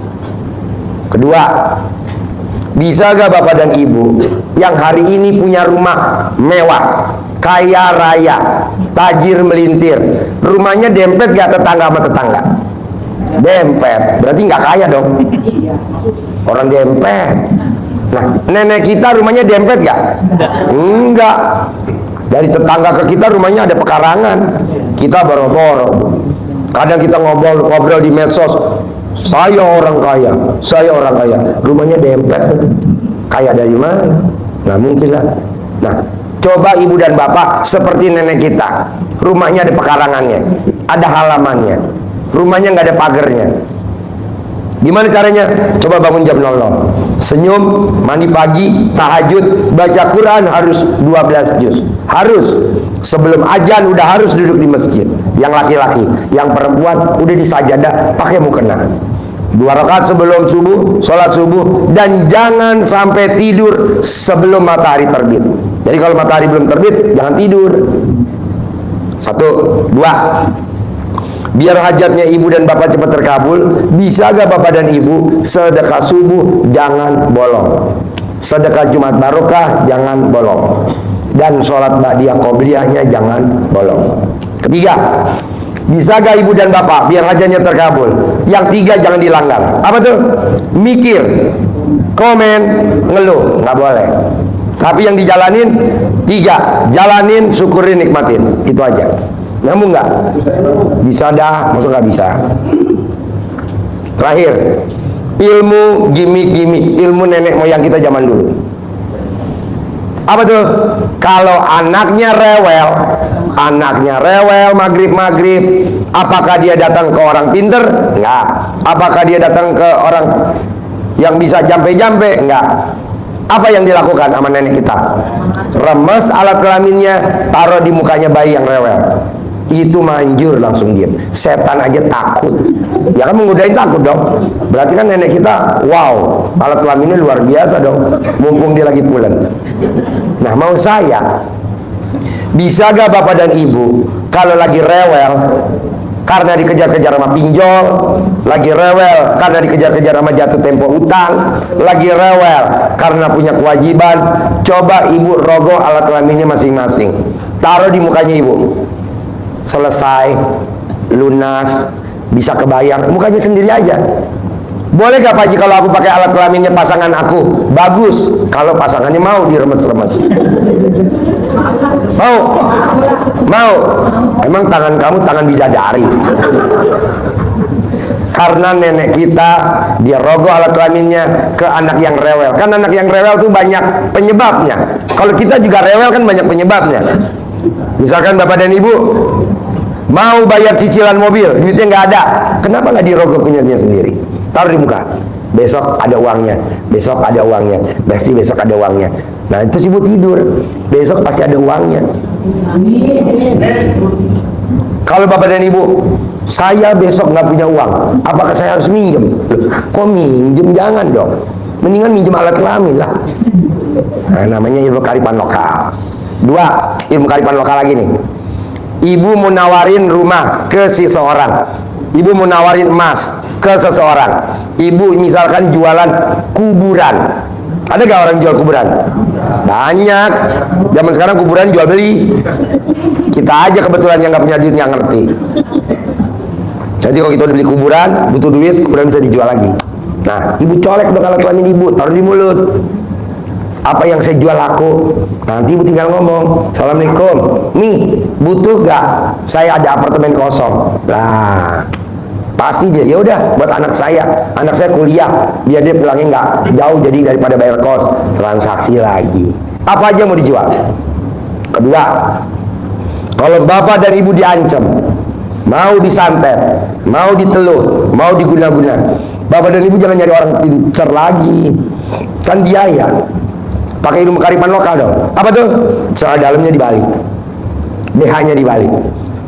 Kedua, bisa gak Bapak dan Ibu yang hari ini punya rumah mewah, kaya raya, tajir melintir, rumahnya dempet gak tetangga sama tetangga? Dempet, berarti gak kaya dong. Orang dempet. Nah, nenek kita rumahnya dempet gak? Enggak. Dari tetangga ke kita rumahnya ada pekarangan. Kita boro-boro. Kadang kita ngobrol di medsos, saya orang kaya, rumahnya dempet. Kaya dari mana? Nggak mungkin lah. Nah, coba ibu dan bapak seperti nenek kita, rumahnya ada pekarangannya, ada halamannya, rumahnya nggak ada pagernya. Gimana caranya? Coba bangun jam 00, senyum, mandi pagi, tahajud, baca Quran harus 12 juz. Harus. Sebelum azan udah harus duduk di masjid. Yang laki-laki, yang perempuan udah di sajadah pakai mukena. 2 rakaat sebelum subuh, sholat subuh, dan jangan sampai tidur sebelum matahari terbit. Jadi kalau matahari belum terbit, jangan tidur. 1, 2. Biar hajatnya ibu dan bapak cepat terkabul, bisa gak bapak dan ibu sedekah subuh jangan bolong, sedekah Jumat barokah jangan bolong, dan sholat ba'diyah qobliyahnya jangan bolong. Ketiga, bisa gak ibu dan bapak biar hajatnya terkabul, yang 3 jangan dilanggar. Apa tuh? Mikir, komen, ngeluh, nggak boleh. Tapi yang dijalanin 3, jalanin, syukurin, nikmatin, itu aja. Namun nggak bisa dah, maksud nggak bisa. Terakhir, ilmu gimmick, ilmu nenek moyang kita zaman dulu. Apa tuh? Kalau anaknya rewel maghrib, apakah dia datang ke orang pinter? Enggak. Apakah dia datang ke orang yang bisa jampe-jampe? Enggak. Apa yang dilakukan sama nenek kita? Remes alat kelaminnya, taruh di mukanya bayi yang rewel. Itu manjur langsung diam. Setan aja takut. Ya kan menggodain takut dong. Berarti kan nenek kita, wow, alat kelaminnya luar biasa dong. Mumpung dia lagi pulen. Nah, mau saya, bisa gak bapak dan ibu kalau lagi rewel karena dikejar-kejar sama pinjol, lagi rewel karena dikejar-kejar sama jatuh tempo utang, lagi rewel karena punya kewajiban, coba ibu rogoh alat kelaminnya masing-masing, taruh di mukanya ibu, selesai, lunas, bisa kebayar, mukanya sendiri aja. Boleh gak Pak Haji kalau aku pakai alat kelaminnya pasangan aku? Bagus, kalau pasangannya mau diremes-remes. Mau? Mau? Emang tangan kamu tangan bidadari? Karena nenek kita, dia rogoh alat kelaminnya ke anak yang rewel. Kan anak yang rewel tuh banyak penyebabnya. Kalau kita juga rewel kan banyak penyebabnya. Misalkan bapak dan ibu mau bayar cicilan mobil, duitnya nggak ada, kenapa nggak dirogoh punyanya sendiri? Taruh di muka, besok ada uangnya, besok ada uangnya, besok ada uangnya. Nah itu ibu tidur, besok pasti ada uangnya. Kalau bapak dan ibu, saya besok nggak punya uang, apakah saya harus minjem? Loh, kok minjem? Jangan dong, mendingan minjem alat kelamin lah. Nah, namanya ilmu kearifan lokal. Dua, ilmu kearifan lokal lagi nih. Ibu mau nawarin rumah ke seseorang, ibu mau nawarin emas ke seseorang, ibu misalkan jualan kuburan. Ada gak orang jual kuburan? Banyak. Zaman sekarang kuburan jual beli. Kita aja kebetulan yang gak punya duit nggak ngerti. Jadi kalau kita udah beli kuburan, butuh duit, kuburan bisa dijual lagi. Nah, ibu colek dong alat kelamin ibu, taruh di mulut. Apa yang saya jual laku, nanti ibu tinggal ngomong, Assalamualaikum, nih butuh gak? Saya ada apartemen kosong. Lah, pasti dia, ya udah buat anak saya kuliah, biar dia pulangnya nggak jauh, jadi daripada bayar kos, transaksi lagi. Apa aja mau dijual. Kedua, kalau bapak dan ibu diancam, mau disantet, mau diteluh, mau diguna-guna, bapak dan ibu jangan nyari orang pintar lagi, kan biaya. Pakai ilmu kearifan lokal dong. Apa tuh? Celana dalamnya dibalik, BH-nya dibalik.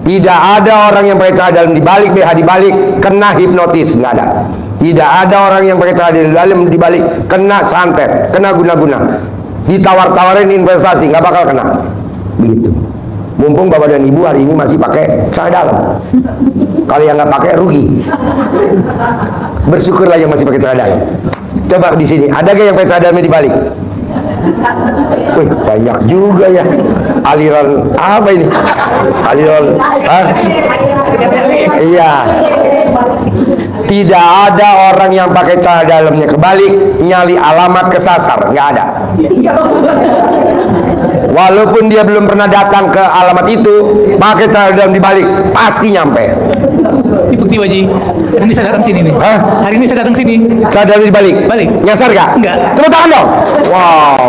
Tidak ada orang yang pakai celana dalam dibalik, BH dibalik, kena hipnotis, nggak ada. Tidak ada orang yang pakai celana dalam dibalik, kena santet, kena guna-guna, ditawar-tawarin investasi, nggak bakal kena. Begitu. Mumpung bapak dan ibu hari ini masih pakai celana dalam. Kalau yang nggak pakai rugi. Bersyukurlah yang masih pakai celana dalam. Coba di sini, ada gak yang pakai celana dalamnya dibalik? Wih, banyak juga ya. Aliran apa ini? Aliran, iya. Tidak ada orang yang pakai celana dalamnya kebalik, nyali alamat kesasar, nggak ada. Walaupun dia belum pernah datang ke alamat itu, pakai celana dalam dibalik, pasti nyampe. Ini bukti Waji. Hari ini saya datang sini nih. Hah? Hari ini saya datang sini. Celana dalam dibalik? Balik. Nyasar gak? Enggak. Tepuk tangan dong. Wow.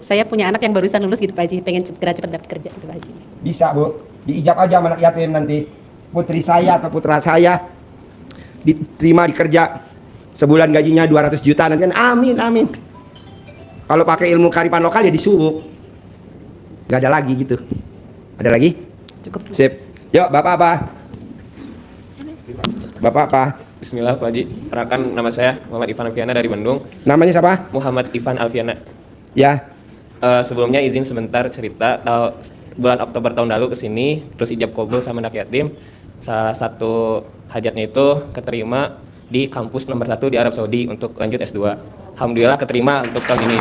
Saya punya anak yang barusan lulus gitu Pak Haji, pengen segera cepat dapat kerja gitu Pak Haji. Bisa Bu, diijab aja sama anak yatim nanti. Putri saya atau putra saya diterima di kerja, sebulan gajinya 200 juta nanti kan, amin amin. Kalau pakai ilmu kearifan lokal ya disuwuk. Gak ada lagi gitu. Ada lagi? Cukup. Sip. Yuk, Bapak apa? Bapak apa? Bismillah Pak Haji, perkenalkan nama saya Muhammad Ivan Alfiana dari Bandung. Namanya siapa? Muhammad Ivan Alfiana. Ya. Sebelumnya izin sebentar cerita. Bulan Oktober tahun lalu kesini, terus ijab kabul sama anak yatim. Salah satu hajatnya itu keterima di kampus nomor 1 di Arab Saudi untuk lanjut S2. Alhamdulillah keterima untuk tahun ini.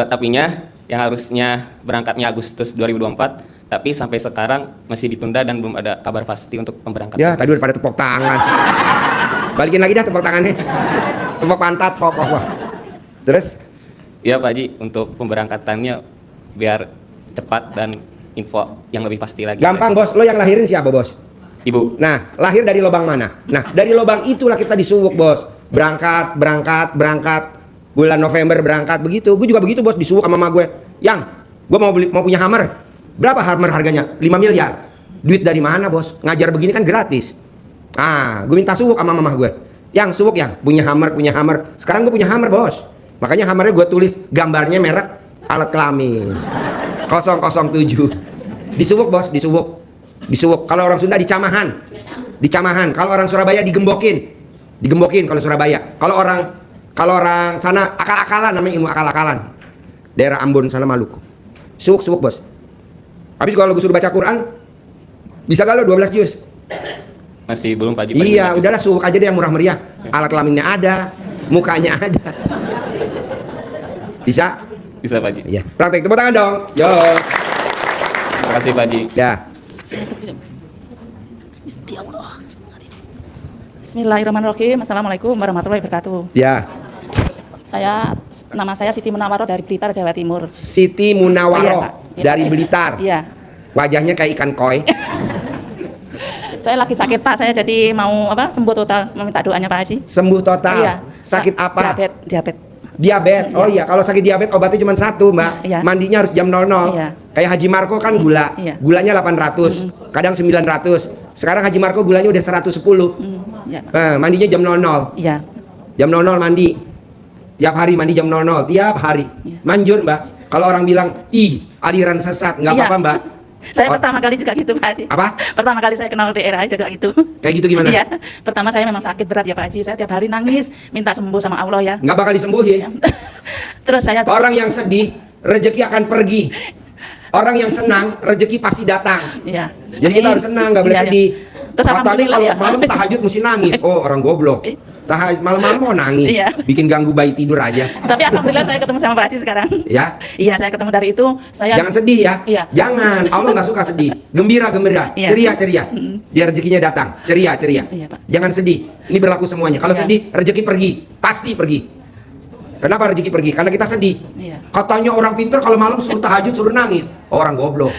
Tapinya yang harusnya berangkatnya Agustus 2024, tapi sampai sekarang masih ditunda dan belum ada kabar pasti untuk pemberangkatan. Ya, tadi udah pada tepuk tangan. Balikin lagi dah tepuk tangannya. Tepuk pantat, pok. Terus? Ya Pak Haji, untuk pemberangkatannya biar cepat dan info yang lebih pasti lagi. Gampang bos, lo yang lahirin siapa bos? Ibu. Nah, lahir dari lubang mana? Nah, dari lubang itulah kita disuwuk bos. Berangkat. Bulan November berangkat, begitu. Gue juga begitu bos, disuwuk sama mama gue. Yang, gue mau punya Hammer. Berapa Hammer harganya? 5 miliar. Duit dari mana bos? Ngajar begini kan gratis. Gue minta suwuk sama mama gue. Yang suwuk yang punya Hammer. Sekarang gue punya Hammer bos. Makanya Hammernya gue tulis gambarnya merek alat kelamin. 007. Di Suwuk bos, di Suwuk. Di Suwuk. Kalau orang Sunda di Camahan. Di Camahan. Kalau orang Surabaya digembokin. Digembokin kalau Surabaya. Kalau orang sana akal-akalan, namanya ilmu akal-akalan. Daerah Ambon sana Maluku. Suwuk bos. Habis kalau gue suruh baca Quran, bisa gak lo 12 juz? Masih belum Pak Haji. Iya, udahlah Suwuk aja deh yang murah meriah. Alat kelaminnya ada, mukanya ada. Bisa? Bisa Pak Haji. Iya. Praktek, tepuk tangan dong. Yo. Terima kasih Pak Haji. Ya. Bismillahirrahmanirrahim. Assalamualaikum warahmatullahi wabarakatuh. Ya. Nama saya Siti Munawaroh dari Blitar, Jawa Timur. Siti Iya, Munawaroh Pak. Iya, dari Pak. Blitar. Iya. Wajahnya kayak ikan koi. Saya lagi sakit Pak, saya jadi mau sembuh total, meminta doanya Pak Haji. Sembuh total. Iya. Sakit apa? Diabetes. Diabetes. Oh iya, kalau sakit diabetes obatnya cuma satu, Mbak. Iya. Mandinya harus jam 00. Iya. Kayak Haji Marco kan gula. Iya. Gulanya 800, kadang 900. Sekarang Haji Marco gulanya udah 110. Iya, Pak. Mandinya jam 00. Iya. Jam 00 mandi. Tiap hari mandi jam 00, tiap hari. Iya. Manjur, Mbak. Kalau orang bilang, "Ih, aliran sesat." Nggak Iya. apa-apa, Mbak. Saya Oh. pertama kali juga gitu Pak Haji. Apa? Pertama kali saya kenal daerah juga gitu. Kayak gitu gimana? Iya. Pertama saya memang sakit berat ya Pak Haji. Saya tiap hari nangis, minta sembuh sama Allah ya. Nggak bakal disembuhin. Terus saya Orang yang sedih, rezeki akan pergi. Orang yang senang, rezeki pasti datang. Iya. Jadi kita harus senang, nggak boleh Iya, iya. sedih. Terus Katanya alhamdulillah kalau ya. malam tahajud mesti nangis. Oh, orang goblok. Tahajud malam-malam mau nangis. Iya. Bikin ganggu bayi tidur aja. Tapi alhamdulillah saya ketemu sama Pak Haji sekarang. Ya. Iya, saya ketemu dari itu. Saya Jangan sedih ya. Iya. Jangan. Allah nggak suka sedih. Gembira. Iya. Ceria. Biar rezekinya datang. Ceria. Iya, Pak. Jangan sedih. Ini berlaku semuanya. Kalau Iya. sedih, rezeki pergi. Pasti pergi. Kenapa rezeki pergi? Karena kita sedih. Iya. Katanya orang pintar kalau malam suruh tahajud suruh nangis. Orang goblok.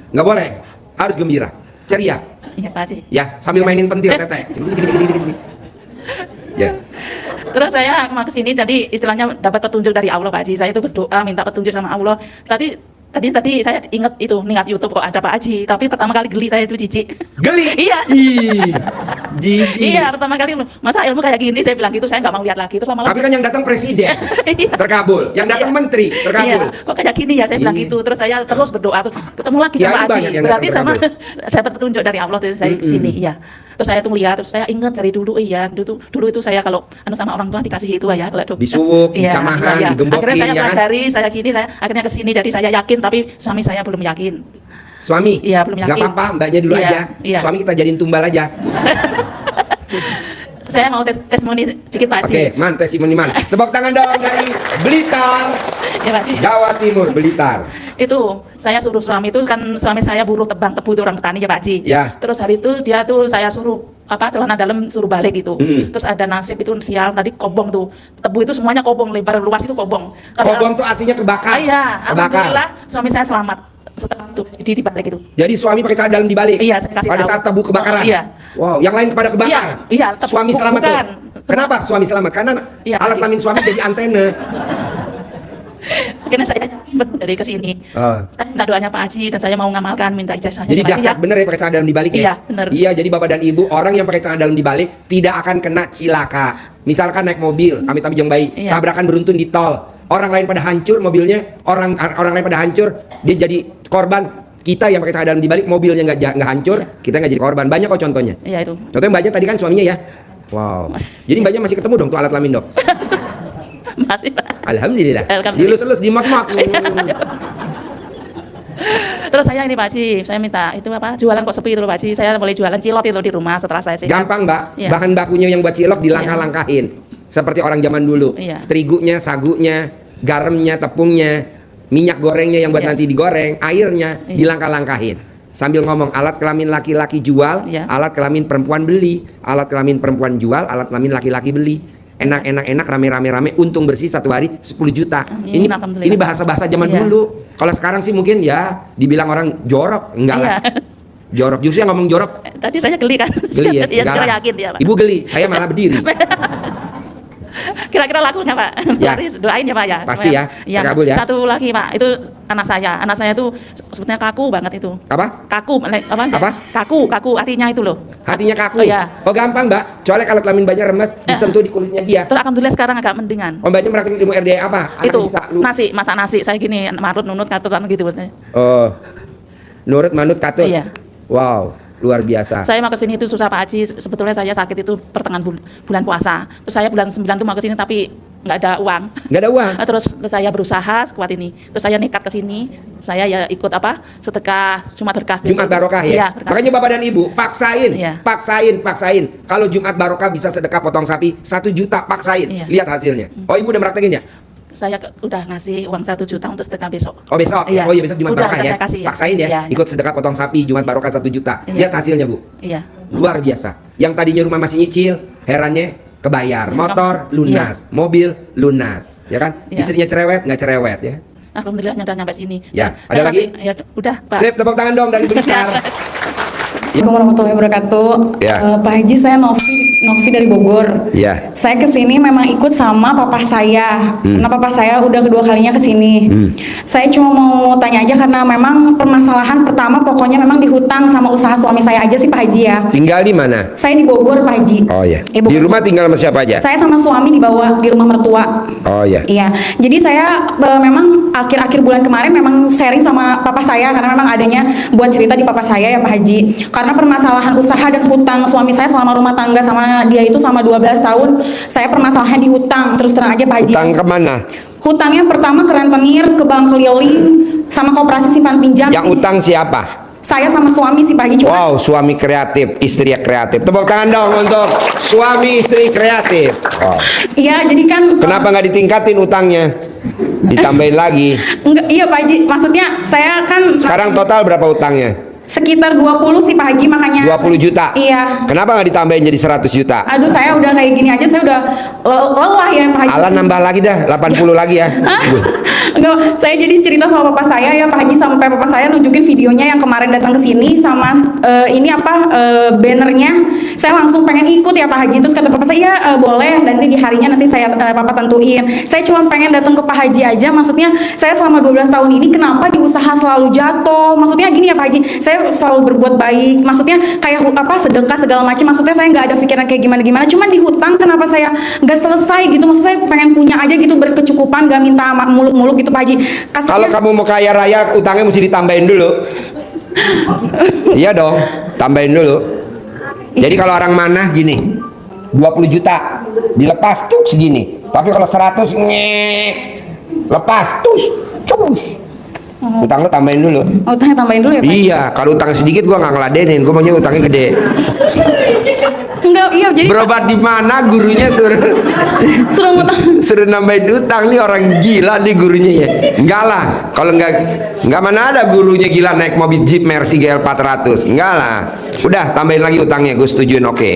Nggak boleh. Harus gembira. Ceria. Iya, Pak Haji. Ya, sambil mainin pentil teteh. Ya. Terus saya ke sini jadi istilahnya dapat petunjuk dari Allah Pak Haji. Saya itu berdoa minta petunjuk sama Allah. Tadi saya ingat itu niat YouTube kok ada Pak Haji. Tapi pertama kali geli saya itu jijik. Geli? Iya. Ih, jijik. Iya, pertama kali masa ilmu kayak gini saya bilang gitu, saya nggak mau lihat lagi. Terus lama-lama Tapi kan yang datang presiden, Iya. terkabul. Yang datang Iya. menteri, terkabul. Iya, kok kayak gini ya saya bilang Iya. gitu. Terus saya terus berdoa terus ketemu lagi Kiai sama Haji. banyak yang Berarti datang sama dapat petunjuk dari Allah terus saya kesini. Iya. Terus saya tuh lihat, terus saya ingat dari dulu dulu itu saya kalau sama orang tua dikasih itu ya kalau Di Suwuk, di Iya, Camahan, iya. digembokin, Akhirnya saya ya kan? pelajari, saya gini, saya akhirnya kesini jadi saya yakin tapi suami saya belum yakin. Suami? Iya, belum yakin. Nggak apa-apa, mbaknya dulu Iya, aja. iya. Suami kita jadiin tumbal aja. Saya mau testimoni sedikit Pak Haji. Oke, man, testimoni man. Tepuk tangan dong dari Blitar, Ya Pak Haji. Jawa Timur, Blitar. Itu saya suruh suami itu kan suami saya buruh tebang tebu itu orang petani ya Pak Haji. Ya. Terus hari itu dia tuh saya suruh celana dalam suruh balik gitu. Terus ada nasib itu sial tadi kobong tuh. Tebu itu semuanya kobong, lebar luas itu kobong. Kobong tuh artinya kebakar. Iya, Kebakar. alhamdulillah suami saya selamat setelah itu di balik itu. Jadi suami pakai celana dalam dibalik. Iya, saya kasih Pada tahu. saat tebu kebakaran. Iya. Wow, yang lain pada kebakar. Iya, Suami selamat tuh. bukan. Kenapa suami selamat? Karena Iya, alat iya. kelamin suami jadi antena. Akhirnya saya dari kesini. Oh. Saya minta doanya Pak Haji dan saya mau ngamalkan minta ijazahnya. Jadi Pak Haji, dahsyat bener ya pakai celana dalam dibalik ya? Iya, bener. Iya, jadi bapak dan ibu, orang yang pakai celana dalam dibalik tidak akan kena cilaka. Misalkan naik mobil, amit-amit jeng bayi, Iya. tabrakan beruntun di tol. Orang lain pada hancur mobilnya, orang lain pada hancur, dia jadi korban. Kita yang pakai celana dalam dibalik, mobilnya nggak hancur, kita nggak jadi korban. Banyak kok contohnya. Iya itu. Contohnya mbaknya tadi kan suaminya ya. Wow. Jadi mbaknya masih ketemu dong tuh alat kelamin dok. Masih Pak. Alhamdulillah. Alhamdulillah. Dilus-elus, dimot-mot. Terus saya ini Pak Haji, saya minta itu apa jualan kok sepi itu loh Pak Haji. Saya boleh jualan cilok itu di rumah setelah saya sehat. Gampang mbak, Iya. bahan bakunya yang buat cilok dilangkah-langkahin seperti orang zaman dulu. Iya. Terigunya, sagunya, garamnya, tepungnya, minyak gorengnya yang buat Iya. nanti digoreng, airnya Iya. dilangkah-langkahin. Sambil ngomong alat kelamin laki-laki jual, Iya. alat kelamin perempuan beli, alat kelamin perempuan jual, alat kelamin laki-laki beli. Enak-enak rame-rame, untung bersih satu hari 10 juta. Amin, alhamdulillah. Ini bahasa-bahasa zaman Iya. dulu. Kalau sekarang sih mungkin ya dibilang orang jorok, enggak lah. Iya. Jorok, justru yang ngomong jorok Tadi saya geli kan. geli ya? Iya, Enggak saya lah. yakin dia Pak. Ibu geli, saya malah berdiri. Kira-kira laku nggak Pak? Ya. Doain ya Pak ya. Pasti ya, Iya. terkabul ya. Satu lagi Pak, itu anak saya. Anak saya itu sebetulnya kaku banget itu. Apa? Kaku, Apa? Kaku artinya itu loh. Hatinya kaku. Oh, iya. Oh gampang Mbak. Soalnya kalau kelamin banyak remes, disentuh di kulitnya dia. Terus alhamdulillah sekarang agak mendingan. Oh Mbaknya merakit ilmu RDA apa? Anak Itu bisa lu. nasi, masak nasi saya gini, marut nunut katutan gitu maksudnya. Oh. Nurut manut katut. Iya. Wow, luar biasa. Saya mau ke sini itu susah Pak Haji. Sebetulnya saya sakit itu pertengahan bulan puasa. Terus saya bulan 9 tuh mau ke sini tapi nggak ada uang. Nggak ada uang. Terus saya berusaha sekuat ini. Terus saya nekat ke sini. Saya ya ikut apa? Sedekah Jumat Berkah. Jumat Barokah ya. Iya, berkah. Makanya Bapak dan Ibu paksain, Iya. paksain. Kalau Jumat Barokah bisa sedekah potong sapi 1 juta, paksain. Iya. Lihat hasilnya. Oh Ibu udah praktekin ya? Saya udah ngasih uang 1 juta untuk sedekah besok. Oh besok? Iya. Oh iya besok Jumat Udah, Barokah ya? saya kasih, ya. Paksain ya. Iya, iya. Ikut sedekah potong sapi Jumat Barokah 1 juta. Iya. Lihat hasilnya Bu. Iya. Luar biasa. Yang tadinya rumah masih nyicil, herannya kebayar. Iya. Motor lunas, mobil lunas, ya kan? Iya. Istrinya cerewet nggak cerewet ya? Alhamdulillah udah nyampe sini. Ya, Saya ada lagi? Ya udah Pak. Sip, tepuk tangan dong dari Blitar. Assalamualaikum warahmatullahi wabarakatuh. Ya. Pak Haji, saya Novi dari Bogor. Ya. Saya kesini memang ikut sama papa saya, karena papa saya udah kedua kalinya kesini. Saya cuma mau tanya aja karena memang permasalahan pertama pokoknya memang dihutang sama usaha suami saya aja sih Pak Haji ya. Tinggal di mana? Saya di Bogor Pak Haji. Oh ya. Bogor. Di rumah tinggal sama siapa aja? Saya sama suami dibawa di rumah mertua. Oh ya. Iya, jadi saya memang akhir-akhir bulan kemarin memang sharing sama papa saya karena memang adanya buat cerita di papa saya ya Pak Haji. Karena permasalahan usaha dan hutang suami saya selama rumah tangga sama dia itu selama 12 tahun, saya permasalahan di hutang terus terang aja Pak Haji. Utang kemana? Hutangnya pertama ke rentenir, ke bank keliling, sama koperasi simpan pinjam. Yang utang siapa? Saya sama suami sih Pak Haji. Cuma Wow, suami kreatif, istri kreatif. Tepuk tangan dong untuk suami istri kreatif. Wow. iya, jadi kan Kenapa nggak ditingkatin utangnya? Ditambahin lagi. enggak, iya Pak Haji, maksudnya saya kan Sekarang total berapa utangnya? sekitar 20 sih Pak Haji, makanya 20 juta. Iya. Kenapa nggak ditambahin jadi 100 juta? Aduh, saya udah kayak gini aja, saya udah lelah ya Pak Haji. Alah nambah lagi dah, 80 lagi ya. Enggak, saya jadi cerita sama papa saya ya Pak Haji, sampai papa saya nunjukin videonya yang kemarin datang ke sini sama ini apa bannernya. Saya langsung pengen ikut ya Pak Haji. Terus kata papa saya, "Iya, boleh, nanti di harinya nanti saya papa tentuin." Saya cuma pengen datang ke Pak Haji aja. Maksudnya saya selama 12 tahun ini kenapa di usaha selalu jatuh? Maksudnya gini ya Pak Haji, saya selalu berbuat baik. Maksudnya kayak apa sedekah segala macam. Maksudnya saya nggak ada pikiran kayak gimana-gimana. Cuman di hutang kenapa saya nggak selesai gitu? Maksud saya pengen punya aja gitu, berkecukupan, nggak minta muluk-muluk gitu Pak Haji. Kalau kamu mau kaya raya, utangnya mesti ditambahin dulu. Iya dong, tambahin dulu. Jadi kalau orang manah gini, 20 juta dilepas tuh segini. Tapi kalau 100 lepas tuh cus. Utang lo tambahin dulu. Utangnya tambahin dulu ya Pak? Iya, kalau utang sedikit gua nggak ngeladenin, gua maunya utangnya gede. Enggak, iya jadi Berobat di mana gurunya suruh suruh nambahin utang nih, orang gila nih gurunya ya. Enggak lah, kalau enggak mana ada gurunya gila naik mobil Jeep Mercy GL 400. Enggak lah. Udah tambahin lagi utangnya, gue setujuin oke.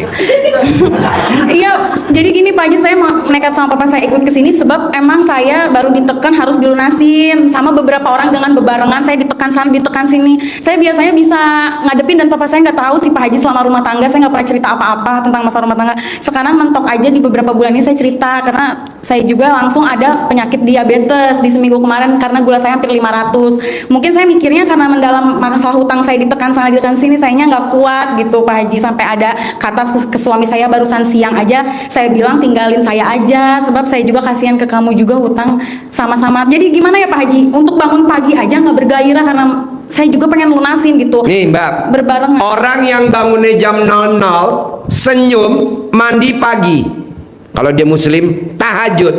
Iya, jadi gini Pak Haji, saya mau nekat sama papa saya ikut ke sini sebab emang saya baru ditekan harus dilunasin sama beberapa orang dengan bebarengan. Saya ditekan sana, ditekan sini. Saya biasanya bisa ngadepin dan papa saya nggak tahu sih Pak Haji selama rumah tangga. Saya nggak pernah cerita apa-apa tentang masalah rumah tangga. Sekarang mentok aja di beberapa bulan ini saya cerita karena saya juga langsung ada penyakit diabetes di seminggu kemarin karena gula saya hampir 500. Mungkin saya mikirnya karena mendalam masalah hutang saya ditekan sana ditekan sini, sayanya nggak kuat gitu Pak Haji, sampai ada kata ke suami saya barusan siang aja, saya bilang tinggalin saya aja sebab saya juga kasihan ke kamu juga, hutang sama-sama. Jadi gimana ya Pak Haji, untuk bangun pagi aja nggak bergairah karena saya juga pengen lunasin gitu. Nih Mbak, berbarengan. orang yang bangunnya jam 00 senyum, mandi pagi, kalau dia muslim tahajud,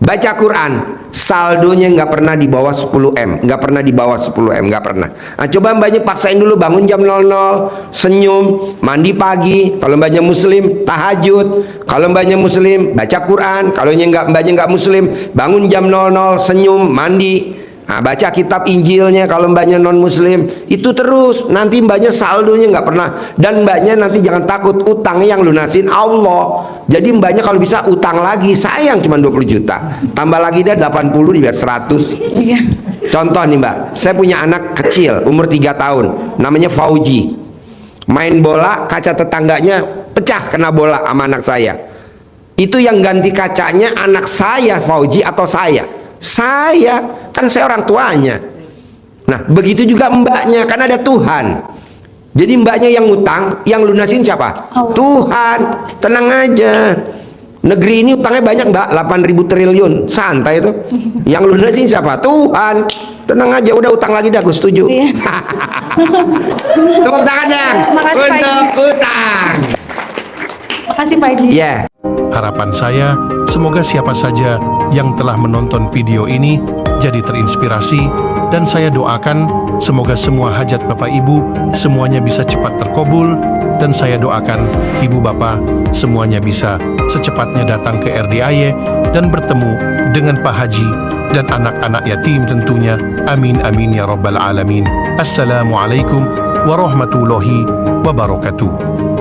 baca Quran, saldonya nggak pernah di bawah 10M, nggak pernah di bawah 10M, nggak pernah. Nah, coba mbaknya paksain dulu, bangun jam 00, senyum, mandi pagi. Kalau mbaknya muslim tahajud, kalau mbaknya muslim baca Quran, kalau mbaknya nggak muslim bangun jam 00, senyum, mandi. Nah, baca kitab Injilnya kalau mbaknya non muslim, itu terus nanti mbaknya saldonya nggak pernah. Dan mbaknya nanti jangan takut, utangnya yang lunasin Allah. Jadi mbaknya kalau bisa utang lagi, sayang cuma 20 juta, tambah lagi dah 80 dibiar 100. Iya. Contoh nih Mbak, saya punya anak kecil umur 3 tahun namanya Fauji, main bola kaca tetangganya pecah kena bola sama anak saya. Itu yang ganti kacanya anak saya Fauji atau saya? Saya, kan saya orang tuanya. Nah, begitu juga mbaknya, kan ada Tuhan. Jadi mbaknya yang ngutang, yang lunasin siapa? Tuhan. Tenang aja. Negeri ini utangnya banyak mbak, 8.000 triliun. Santai itu. Yang lunasin siapa? Tuhan. Tenang aja, udah utang lagi dah, gue setuju. Tepuk tangannya untuk utang. Makasih Pak Haji. Ya. Harapan saya, semoga siapa saja yang telah menonton video ini jadi terinspirasi, dan saya doakan semoga semua hajat Bapak Ibu semuanya bisa cepat terkabul, dan saya doakan Ibu Bapak semuanya bisa secepatnya datang ke RDIY dan bertemu dengan Pak Haji dan anak-anak yatim tentunya. Amin amin ya rabbal alamin. Assalamualaikum warahmatullahi wabarakatuh.